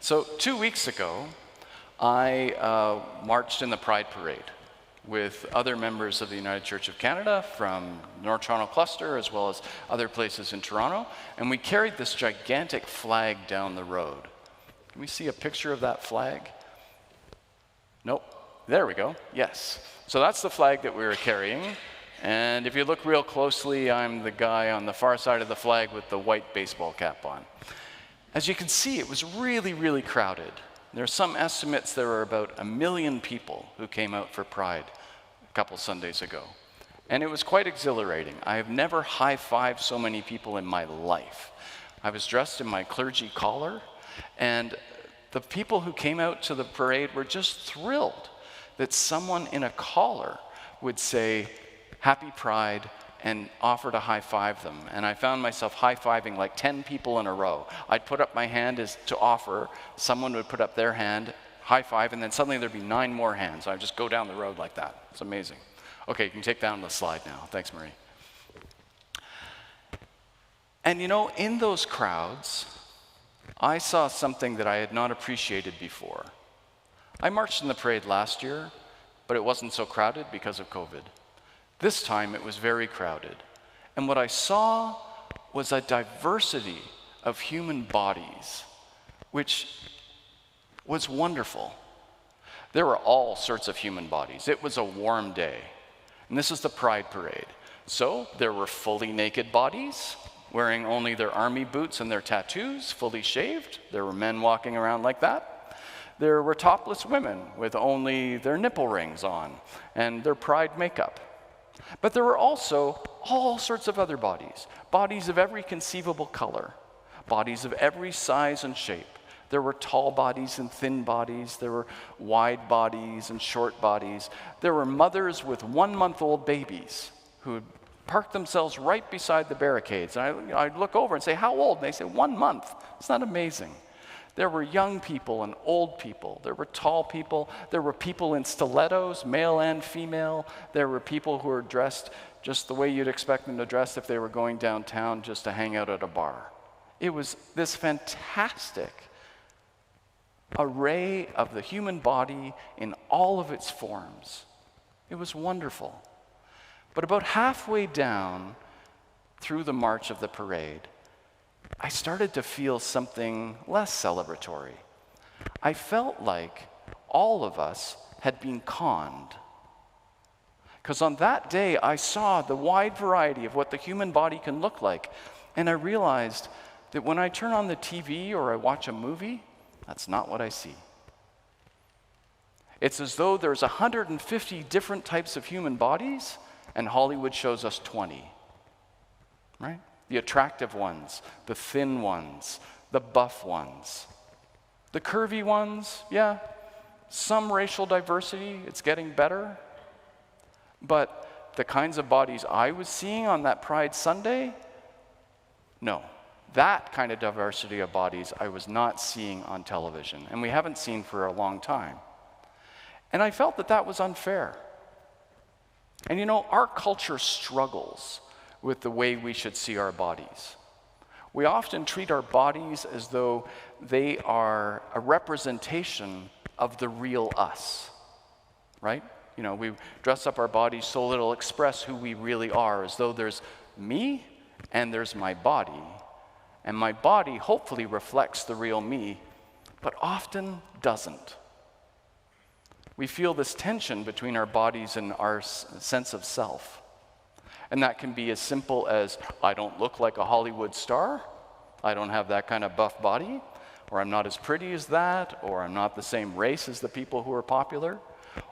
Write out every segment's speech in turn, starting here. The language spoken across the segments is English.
So 2 weeks ago, I marched in the Pride Parade with other members of the United Church of Canada from North Toronto Cluster as well as other places in Toronto, and we carried this gigantic flag down the road. Can we see a picture of that flag? Nope. There we go. Yes. So that's the flag that we were carrying. And if you look real closely, I'm the guy on the far side of the flag with the white baseball cap on. As you can see, it was really, really crowded. There are some estimates there were about 1 million people who came out for Pride a couple Sundays ago. And it was quite exhilarating. I have never high-fived so many people in my life. I was dressed in my clergy collar, and the people who came out to the parade were just thrilled that someone in a collar would say, "Happy Pride," and offer to high-five them. And I found myself high-fiving like 10 people in a row. I'd put up my hand as to offer, someone would put up their hand, high-five, and then suddenly there'd be 9 more hands. I'd just go down the road like that. It's amazing. Okay, you can take down the slide now. Thanks, Marie. And you know, in those crowds, I saw something that I had not appreciated before. I marched in the parade last year, but it wasn't so crowded because of COVID. This time it was very crowded. And what I saw was a diversity of human bodies, which was wonderful. There were all sorts of human bodies. It was a warm day. And this is the Pride Parade. So there were fully naked bodies, wearing only their army boots and their tattoos, fully shaved. There were men walking around like that. There were topless women with only their nipple rings on and their pride makeup. But there were also all sorts of other bodies, bodies of every conceivable color, bodies of every size and shape. There were tall bodies and thin bodies. There were wide bodies and short bodies. There were mothers with 1-month-old babies who would park themselves right beside the barricades. And I'd look over and say, "How old?" And they say, 1 month. Isn't that amazing? There were young people and old people. There were tall people. There were people in stilettos, male and female. There were people who were dressed just the way you'd expect them to dress if they were going downtown just to hang out at a bar. It was this fantastic array of the human body in all of its forms. It was wonderful. But about halfway down through the march of the parade, I started to feel something less celebratory. I felt like all of us had been conned. Because on that day, I saw the wide variety of what the human body can look like. And I realized that when I turn on the TV or I watch a movie, that's not what I see. It's as though there's 150 different types of human bodies, and Hollywood shows us 20, right? The attractive ones, the thin ones, the buff ones. The curvy ones, yeah, some racial diversity, it's getting better. But the kinds of bodies I was seeing on that Pride Sunday, no. That kind of diversity of bodies I was not seeing on television, and we haven't seen for a long time. And I felt that that was unfair. And you know, our culture struggles with the way we should see our bodies. We often treat our bodies as though they are a representation of the real us, right? You know, we dress up our bodies so it'll express who we really are, as though there's me and there's my body. And my body hopefully reflects the real me, but often doesn't. We feel this tension between our bodies and our sense of self. And that can be as simple as, I don't look like a Hollywood star, I don't have that kind of buff body, or I'm not as pretty as that, or I'm not the same race as the people who are popular.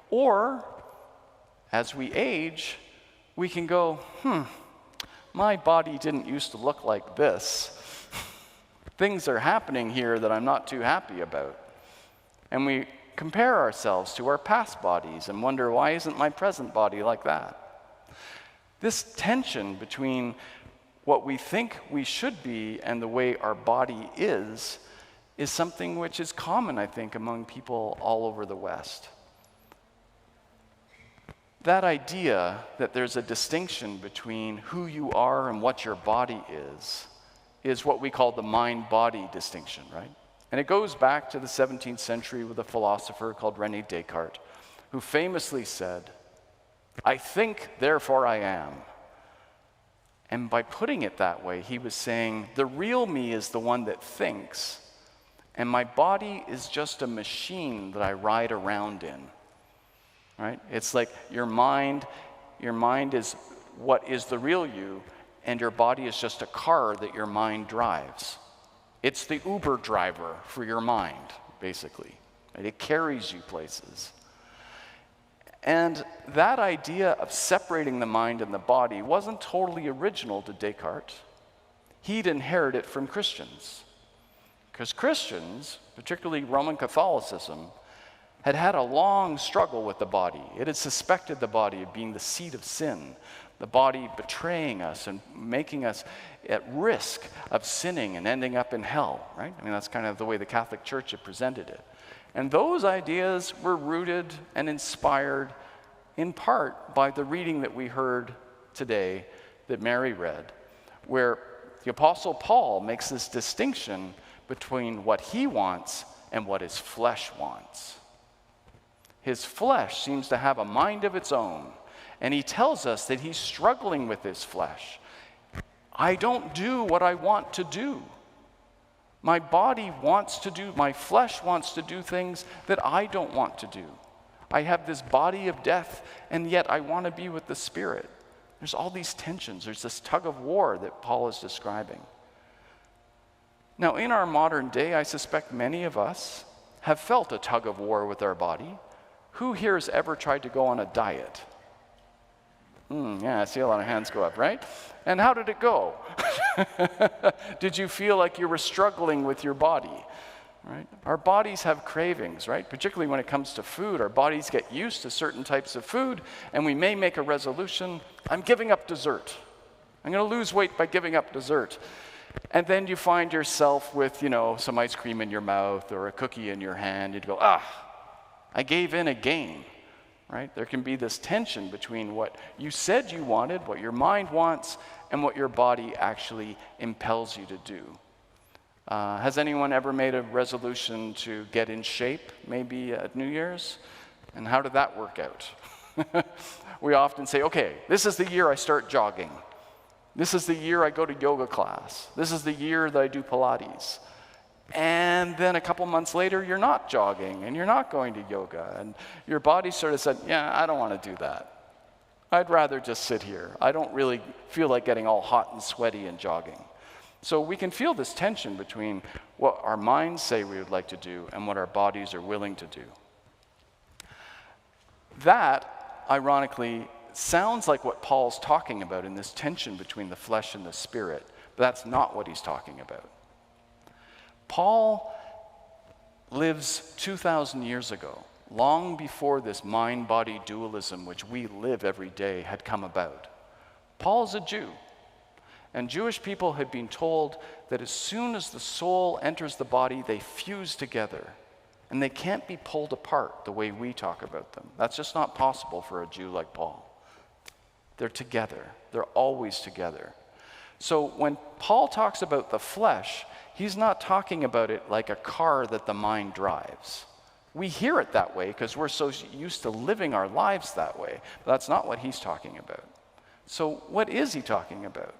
Or, as we age, we can go, my body didn't used to look like this. Things are happening here that I'm not too happy about. And we compare ourselves to our past bodies and wonder, why isn't my present body like that? This tension between what we think we should be and the way our body is something which is common, I think, among people all over the West. That idea that there's a distinction between who you are and what your body is what we call the mind-body distinction, right? And it goes back to the 17th century with a philosopher called René Descartes, who famously said, "I think, therefore I am." And by putting it that way, he was saying, the real me is the one that thinks, and my body is just a machine that I ride around in. Right? It's like your mind is what is the real you, and your body is just a car that your mind drives. It's the Uber driver for your mind, basically. Right? It carries you places. And that idea of separating the mind and the body wasn't totally original to Descartes. He'd inherited it from Christians. Because Christians, particularly Roman Catholicism, had had a long struggle with the body. It had suspected the body of being the seat of sin, the body betraying us and making us at risk of sinning and ending up in hell, right? I mean, that's kind of the way the Catholic Church had presented it. And those ideas were rooted and inspired in part by the reading that we heard today that Mary read, where the Apostle Paul makes this distinction between what he wants and what his flesh wants. His flesh seems to have a mind of its own, and he tells us that he's struggling with his flesh. I don't do what I want to do. My body wants to do, my flesh wants to do things that I don't want to do. I have this body of death, and yet I want to be with the Spirit. There's all these tensions. There's this tug of war that Paul is describing. Now, in our modern day, I suspect many of us have felt a tug of war with our body. Who here has ever tried to go on a diet? Yeah, I see a lot of hands go up, right? And how did it go? Did you feel like you were struggling with your body? Right? Our bodies have cravings, right? Particularly when it comes to food. Our bodies get used to certain types of food, and we may make a resolution, I'm giving up dessert. I'm going to lose weight by giving up dessert. And then you find yourself with, some ice cream in your mouth or a cookie in your hand. You'd go, I gave in again. Right? There can be this tension between what you said you wanted, what your mind wants, and what your body actually impels you to do. Has anyone ever made a resolution to get in shape, maybe at New Year's? And how did that work out? We often say, okay, this is the year I start jogging. This is the year I go to yoga class. This is the year that I do Pilates. And then a couple months later, you're not jogging and you're not going to yoga. And your body sort of said, yeah, I don't want to do that. I'd rather just sit here. I don't really feel like getting all hot and sweaty and jogging. So we can feel this tension between what our minds say we would like to do and what our bodies are willing to do. That, ironically, sounds like what Paul's talking about in this tension between the flesh and the spirit, but that's not what he's talking about. Paul lives 2,000 years ago, long before this mind-body dualism which we live every day had come about. Paul's a Jew, and Jewish people had been told that as soon as the soul enters the body, they fuse together, and they can't be pulled apart the way we talk about them. That's just not possible for a Jew like Paul. They're together. They're always together. So when Paul talks about the flesh, he's not talking about it like a car that the mind drives. We hear it that way because we're so used to living our lives that way. But that's not what he's talking about. So what is he talking about?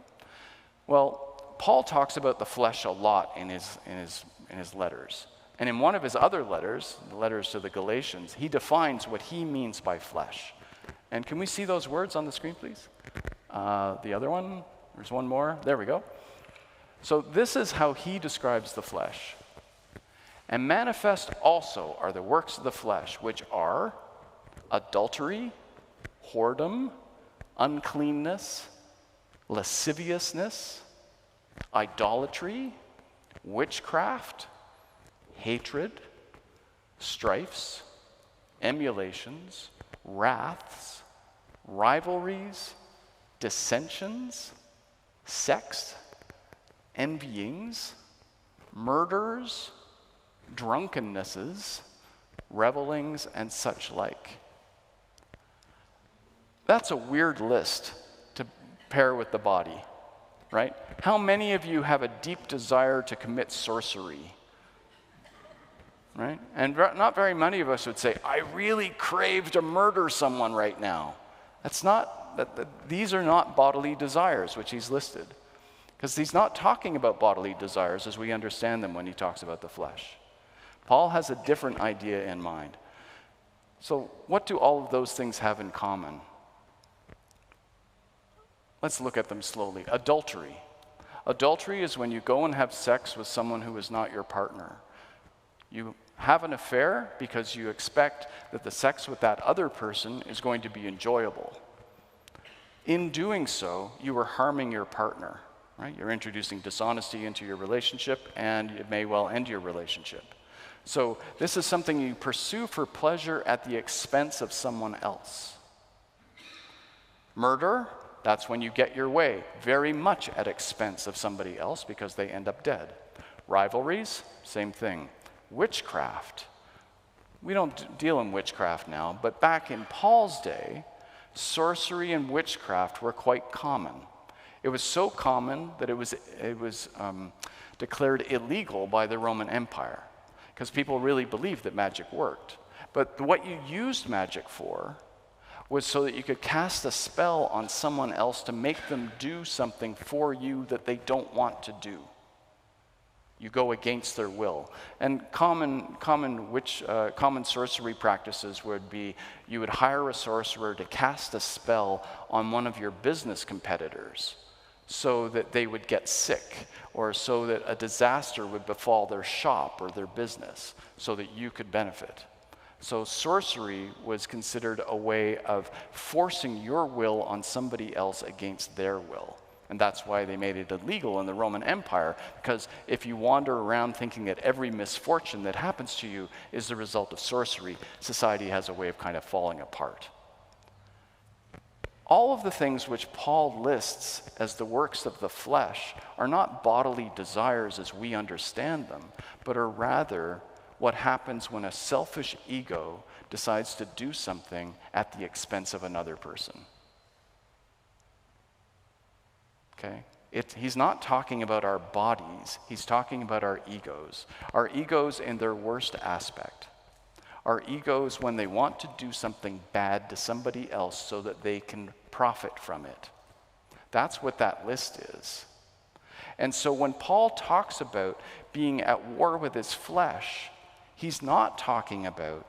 Well, Paul talks about the flesh a lot in his letters. And in one of his other letters, the letters to the Galatians, he defines what he means by flesh. And can we see those words on the screen, please? The other one, there's one more. There we go. So this is how he describes the flesh. And manifest also are the works of the flesh, which are adultery, whoredom, uncleanness, lasciviousness, idolatry, witchcraft, hatred, strifes, emulations, wraths, rivalries, dissensions, sects, envyings, murders, drunkennesses, revelings, and such like. That's a weird list to pair with the body, right? How many of you have a deep desire to commit sorcery? right? And not very many of us would say, I really crave to murder someone right now. These are not bodily desires, which he's listed. Because he's not talking about bodily desires as we understand them when he talks about the flesh. Paul has a different idea in mind. So what do all of those things have in common? Let's look at them slowly. Adultery. Adultery is when you go and have sex with someone who is not your partner. You have an affair because you expect that the sex with that other person is going to be enjoyable. In doing so, you are harming your partner, right? You're introducing dishonesty into your relationship, and it may well end your relationship. So this is something you pursue for pleasure at the expense of someone else. Murder, that's when you get your way, very much at expense of somebody else because they end up dead. Rivalries, same thing. Witchcraft. We don't deal in witchcraft now, but back in Paul's day, sorcery and witchcraft were quite common. It was so common that it was declared illegal by the Roman Empire because people really believed that magic worked. But what you used magic for was so that you could cast a spell on someone else to make them do something for you that they don't want to do. You go against their will. And common sorcery practices would be you would hire a sorcerer to cast a spell on one of your business competitors so that they would get sick, or so that a disaster would befall their shop or their business so that you could benefit. So sorcery was considered a way of forcing your will on somebody else against their will. And that's why they made it illegal in the Roman Empire, because if you wander around thinking that every misfortune that happens to you is the result of sorcery, society has a way of kind of falling apart. All of the things which Paul lists as the works of the flesh are not bodily desires as we understand them, but are rather what happens when a selfish ego decides to do something at the expense of another person. Okay? He's not talking about our bodies, he's talking about our egos. Our egos in their worst aspect. Our egos when they want to do something bad to somebody else so that they can profit from it. That's what that list is. And so when Paul talks about being at war with his flesh, he's not talking about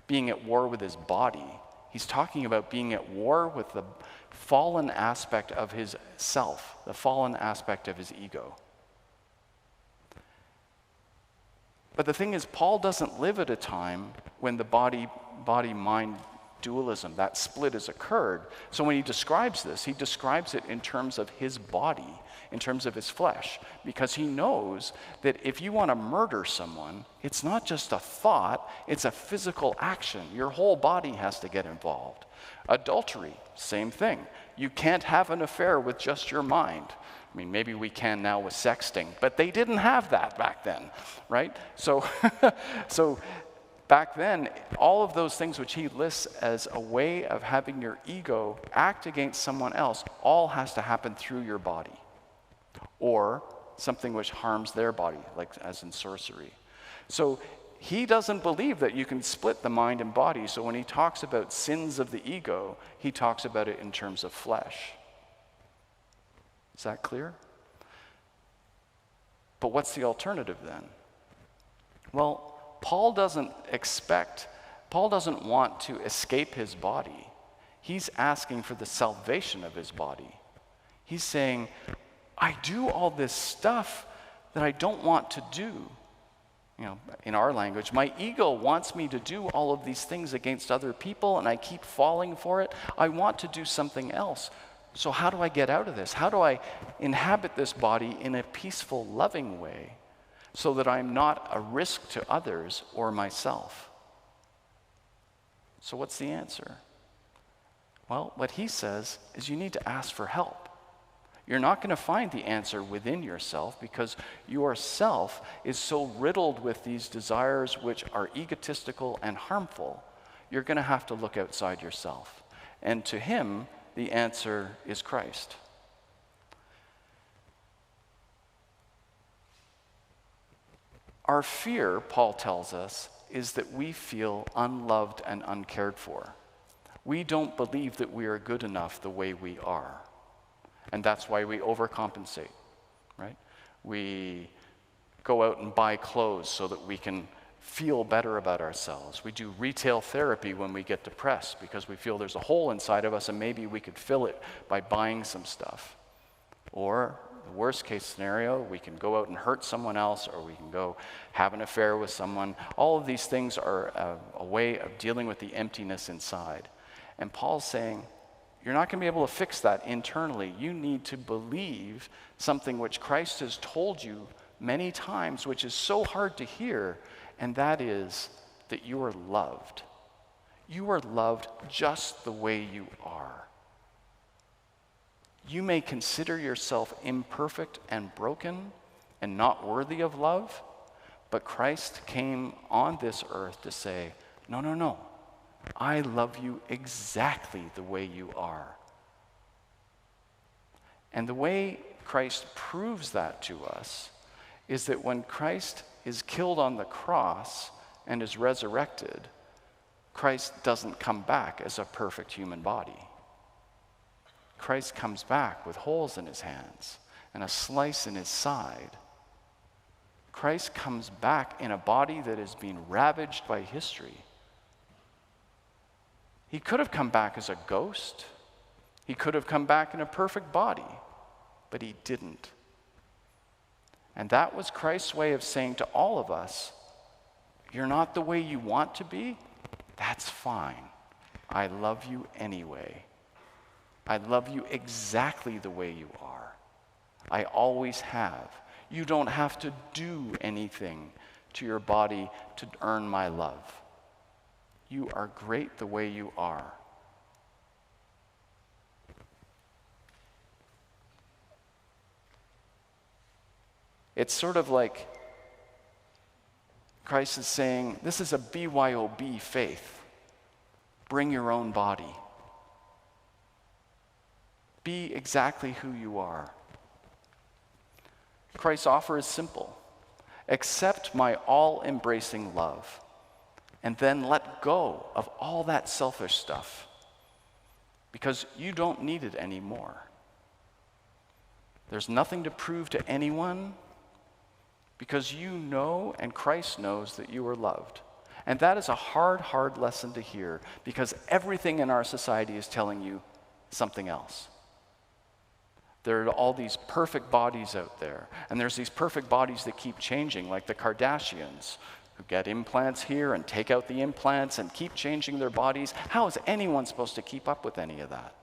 being at war with his body. He's talking about being at war with the fallen aspect of his self, the fallen aspect of his ego. But the thing is, Paul doesn't live at a time when the body-mind dualism, that split has occurred. So when he describes this, he describes it in terms of his body, in terms of his flesh, because he knows that if you want to murder someone, it's not just a thought, it's a physical action. Your whole body has to get involved. Adultery, same thing. You can't have an affair with just your mind. I mean, maybe we can now with sexting, but they didn't have that back then, right? So, back then, all of those things which he lists as a way of having your ego act against someone else, all has to happen through your body, or something which harms their body, like as in sorcery. So he doesn't believe that you can split the mind and body. So when he talks about sins of the ego, he talks about it in terms of flesh. Is that clear? But what's the alternative then? Well, Paul doesn't want to escape his body. He's asking for the salvation of his body. He's saying, I do all this stuff that I don't want to do. You know, in our language, my ego wants me to do all of these things against other people, and I keep falling for it. I want to do something else. So how do I get out of this? How do I inhabit this body in a peaceful, loving way so that I'm not a risk to others or myself? So what's the answer? Well, what he says is you need to ask for help. You're not going to find the answer within yourself because yourself is so riddled with these desires which are egotistical and harmful. You're going to have to look outside yourself. And to him, the answer is Christ. Our fear, Paul tells us, is that we feel unloved and uncared for. We don't believe that we are good enough the way we are. And that's why we overcompensate, right? We go out and buy clothes so that we can feel better about ourselves. We do retail therapy when we get depressed because we feel there's a hole inside of us and maybe we could fill it by buying some stuff. Or the worst case scenario, we can go out and hurt someone else, or we can go have an affair with someone. All of these things are a way of dealing with the emptiness inside. And Paul's saying, you're not going to be able to fix that internally. You need to believe something which Christ has told you many times, which is so hard to hear, and that is that you are loved. You are loved just the way you are. You may consider yourself imperfect and broken and not worthy of love, but Christ came on this earth to say, no, no, no. I love you exactly the way you are. And the way Christ proves that to us is that when Christ is killed on the cross and is resurrected, Christ doesn't come back as a perfect human body. Christ comes back with holes in his hands and a slice in his side. Christ comes back in a body that is being ravaged by history. He could have come back as a ghost. He could have come back in a perfect body, but he didn't. And that was Christ's way of saying to all of us, you're not the way you want to be? That's fine. I love you anyway. I love you exactly the way you are. I always have. You don't have to do anything to your body to earn my love. You are great the way you are. It's sort of like Christ is saying, this is a BYOB faith. Bring your own body. Be exactly who you are. Christ's offer is simple. Accept my all-embracing love, and then let go of all that selfish stuff, because you don't need it anymore. There's nothing to prove to anyone, because you know and Christ knows that you are loved. And that is a hard, hard lesson to hear, because everything in our society is telling you something else. There are all these perfect bodies out there, and there's these perfect bodies that keep changing, like the Kardashians, who get implants here and take out the implants and keep changing their bodies. How is anyone supposed to keep up with any of that?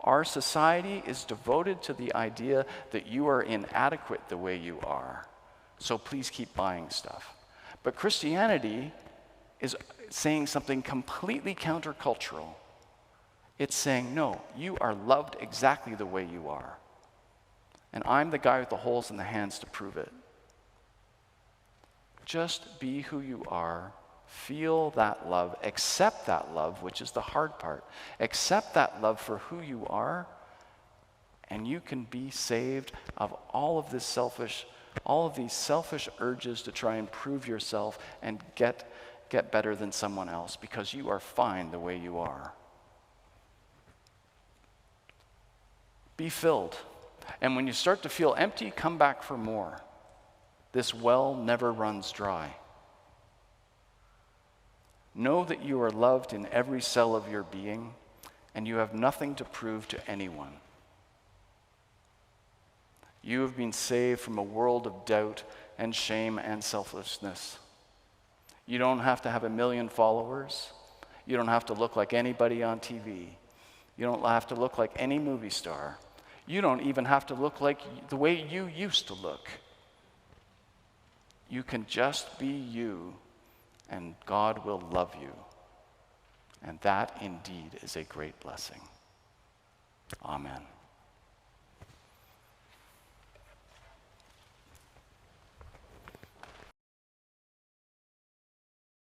Our society is devoted to the idea that you are inadequate the way you are, so please keep buying stuff. But Christianity is saying something completely countercultural. It's saying, no, you are loved exactly the way you are. And I'm the guy with the holes in the hands to prove it. Just be who you are, feel that love, accept that love, which is the hard part. Accept that love for who you are, and you can be saved of all of these selfish urges to try and prove yourself and get better than someone else, because you are fine the way you are. Be filled. And when you start to feel empty, come back for more. This well never runs dry. Know that you are loved in every cell of your being, and you have nothing to prove to anyone. You have been saved from a world of doubt and shame and selflessness. You don't have to have 1 million followers. You don't have to look like anybody on TV. You don't have to look like any movie star. You don't even have to look like the way you used to look. You can just be you, and God will love you. And that indeed is a great blessing. Amen.